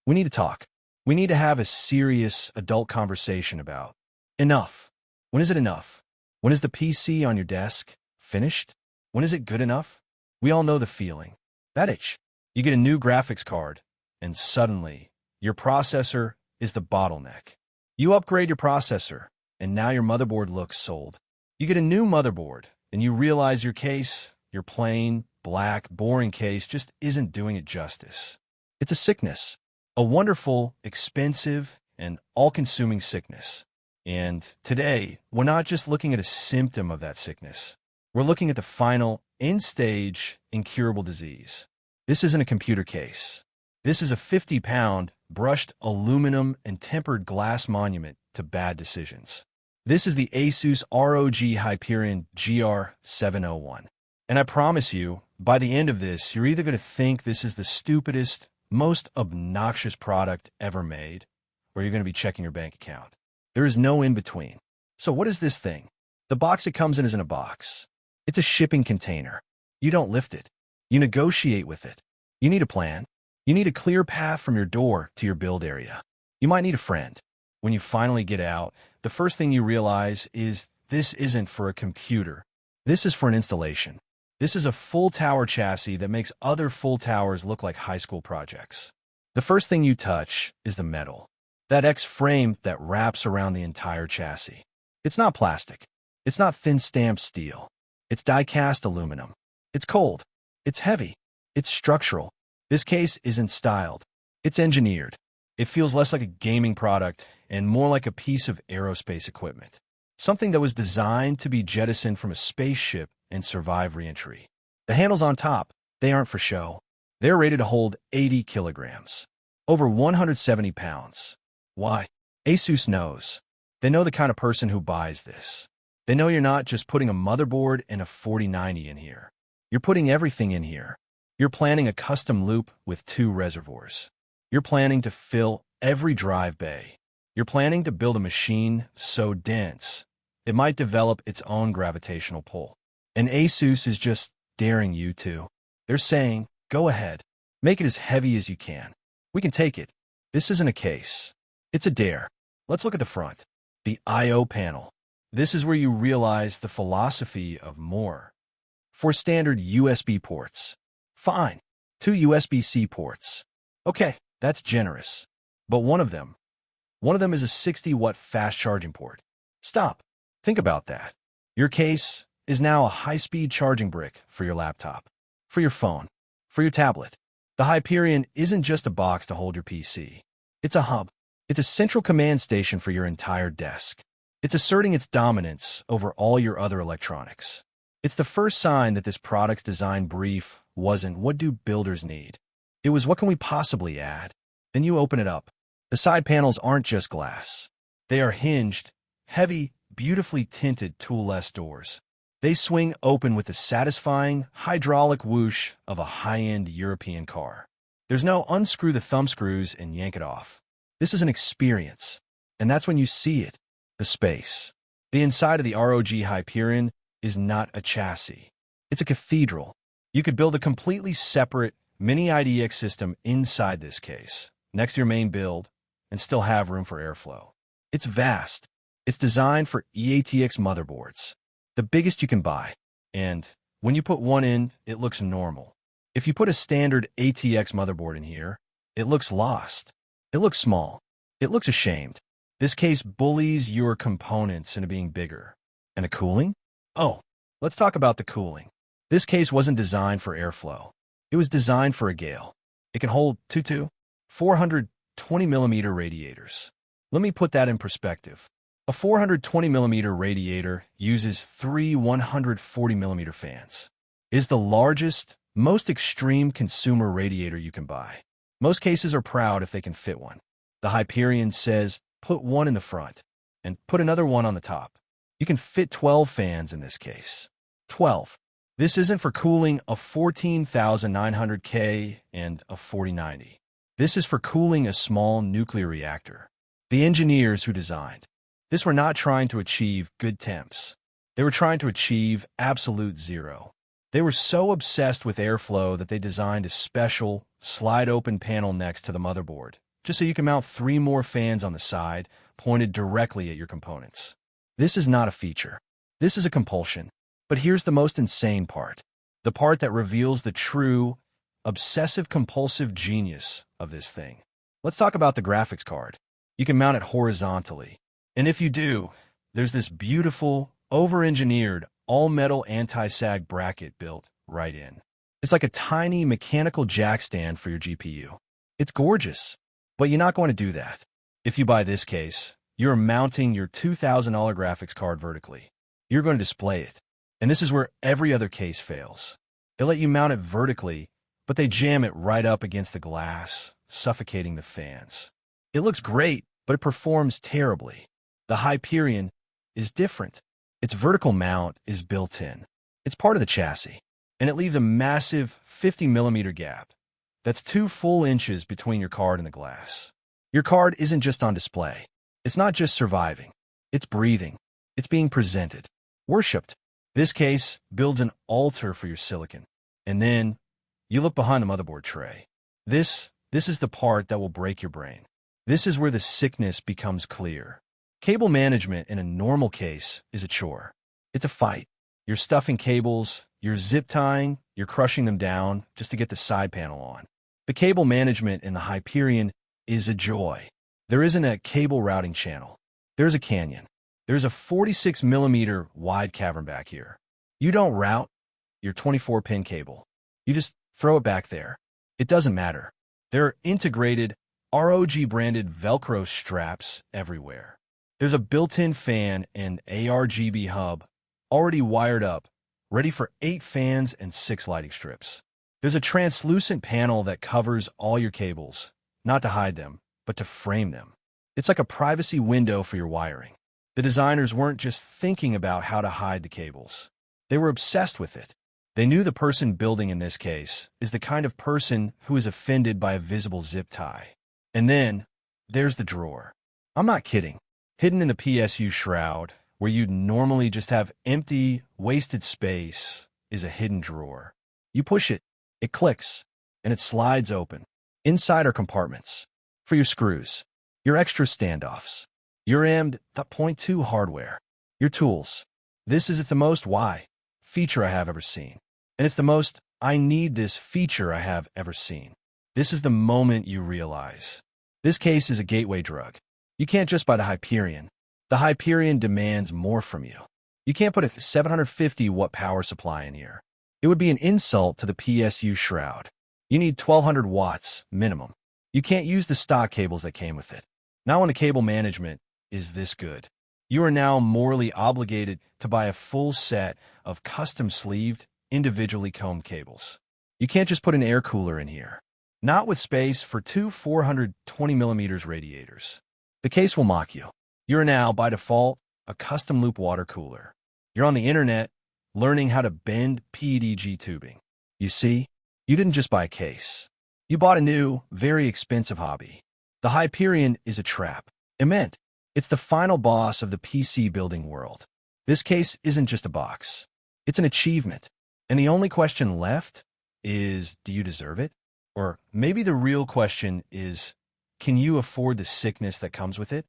We need to talk. We need to have a serious adult conversation about enough. When is it enough? When is the PC on your desk finished? When is it good enough? We all know the feeling. That itch. You get a new graphics card, and suddenly, your processor is the bottleneck. You upgrade your processor, and now your motherboard looks sold. You get a new motherboard, and you realize your case, your plain, black, boring case, just isn't doing it justice. It's a sickness. A wonderful, expensive, and all-consuming sickness. And today, we're not just looking at a symptom of that sickness. We're looking at the final, end-stage, incurable disease. This isn't a computer case. This is a 50-pound, brushed aluminum and tempered glass monument to bad decisions. This is the ASUS ROG Hyperion GR701. And I promise you, by the end of this, you're either going to think this is the stupidest, most obnoxious product ever made, or you're going to be checking your bank account. There is no in-between. So what is this thing? The box it comes in isn't a box. It's a shipping container. You don't lift it. You negotiate with it. You need a plan. You need a clear path from your door to your build area. You might need a friend. When you finally get out, the first thing you realize is this isn't for a computer. This is for an installation. This is a full tower chassis that makes other full towers look like high school projects. The first thing you touch is the metal. That X frame that wraps around the entire chassis. It's not plastic. It's not thin stamped steel. It's die-cast aluminum. It's cold. It's heavy. It's structural. This case isn't styled. It's engineered. It feels less like a gaming product and more like a piece of aerospace equipment. Something that was designed to be jettisoned from a spaceship and survive re-entry. The handles on top, they aren't for show. They're rated to hold 80 kilograms. Over 170 pounds. Why? ASUS knows. They know the kind of person who buys this. They know you're not just putting a motherboard and a 4090 in here. You're putting everything in here. You're planning a custom loop with 2 reservoirs. You're planning to fill every drive bay. You're planning to build a machine so dense, it might develop its own gravitational pull. And ASUS is just daring you to. They're saying, go ahead. Make it as heavy as you can. We can take it. This isn't a case. It's a dare. Let's look at the front. The I/O panel. This is where you realize the philosophy of more. 4 standard USB ports. Fine. 2 USB-C ports. Okay, that's generous. But one of them is a 60-watt fast-charging port. Stop. Think about that. Your case is now a high-speed charging brick for your laptop, for your phone, for your tablet. The Hyperion isn't just a box to hold your PC. It's a hub. It's a central command station for your entire desk. It's asserting its dominance over all your other electronics. It's the first sign that this product's design brief wasn't, what do builders need? It was, what can we possibly add? Then you open it up. The side panels aren't just glass. They are hinged, heavy, beautifully tinted tool-less doors. They swing open with the satisfying hydraulic whoosh of a high-end European car. There's no unscrew the thumb screws and yank it off. This is an experience, and that's when you see it, the space. The inside of the ROG Hyperion is not a chassis. It's a cathedral. You could build a completely separate mini IDX system inside this case, next to your main build, and still have room for airflow. It's vast. It's designed for EATX motherboards, the biggest you can buy. And when you put one in, it looks normal. If you put a standard ATX motherboard in here, it looks lost. It looks small. It looks ashamed. This case bullies your components into being bigger. And the cooling? Oh, let's talk about the cooling. This case wasn't designed for airflow. It was designed for a gale. It can hold 420mm radiators. Let me put that in perspective. A 420mm radiator uses 3 140mm fans. It is the largest, most extreme consumer radiator you can buy. Most cases are proud if they can fit one. The Hyperion says, put one in the front and put another one on the top. You can fit 12 fans in this case. 12. This isn't for cooling a 14,900K and a 4090. This is for cooling a small nuclear reactor. The engineers who designed this were not trying to achieve good temps. They were trying to achieve absolute zero. They were so obsessed with airflow that they designed a special, slide-open panel next to the motherboard, just so you can mount 3 more fans on the side, pointed directly at your components. This is not a feature. This is a compulsion. But here's the most insane part. The part that reveals the true, obsessive-compulsive genius of this thing. Let's talk about the graphics card. You can mount it horizontally. And if you do, there's this beautiful, over-engineered, all-metal anti-sag bracket built right in. It's like a tiny mechanical jack stand for your GPU. It's gorgeous, but you're not going to do that. If you buy this case, you're mounting your $2,000 graphics card vertically. You're going to display it. And this is where every other case fails. They let you mount it vertically, but they jam it right up against the glass, suffocating the fans. It looks great, but it performs terribly. The Hyperion is different. Its vertical mount is built in. It's part of the chassis, and it leaves a massive 50mm gap. That's 2 full inches between your card and the glass. Your card isn't just on display. It's not just surviving. It's breathing. It's being presented. Worshipped. This case builds an altar for your silicon. And then you look behind the motherboard tray. This is the part that will break your brain. This is where the sickness becomes clear. Cable management in a normal case is a chore. It's a fight. You're stuffing cables, you're zip tying, you're crushing them down just to get the side panel on. The cable management in the Hyperion is a joy. There isn't a cable routing channel. There's a canyon. There's a 46mm wide cavern back here. You don't route your 24-pin cable. You just throw it back there. It doesn't matter. There are integrated ROG-branded Velcro straps everywhere. There's a built-in fan and ARGB hub already wired up, ready for 8 fans and 6 lighting strips. There's a translucent panel that covers all your cables, not to hide them, but to frame them. It's like a privacy window for your wiring. The designers weren't just thinking about how to hide the cables. They were obsessed with it. They knew the person building in this case is the kind of person who is offended by a visible zip tie. And then, there's the drawer. I'm not kidding. Hidden in the PSU shroud, where you'd normally just have empty, wasted space, is a hidden drawer. You push it, it clicks, and it slides open. Inside are compartments. For your screws, your extra standoffs, your M.2 hardware, your tools. This is the most why feature I have ever seen. And it's the most I need this feature I have ever seen. This is the moment you realize. This case is a gateway drug. You can't just buy the Hyperion. The Hyperion demands more from you. You can't put a 750-watt power supply in here. It would be an insult to the PSU shroud. You need 1200 watts minimum. You can't use the stock cables that came with it. Not when the cable management is this good. You are now morally obligated to buy a full set of custom-sleeved, individually combed cables. You can't just put an air cooler in here. Not with space for 2 420mm radiators. The case will mock you. You're now, by default, a custom-loop water cooler. You're on the internet, learning how to bend PETG tubing. You see, you didn't just buy a case. You bought a new, very expensive hobby. The Hyperion is a trap. It meant it's the final boss of the PC building world. This case isn't just a box. It's an achievement. And the only question left is, do you deserve it? Or maybe the real question is, can you afford the sickness that comes with it?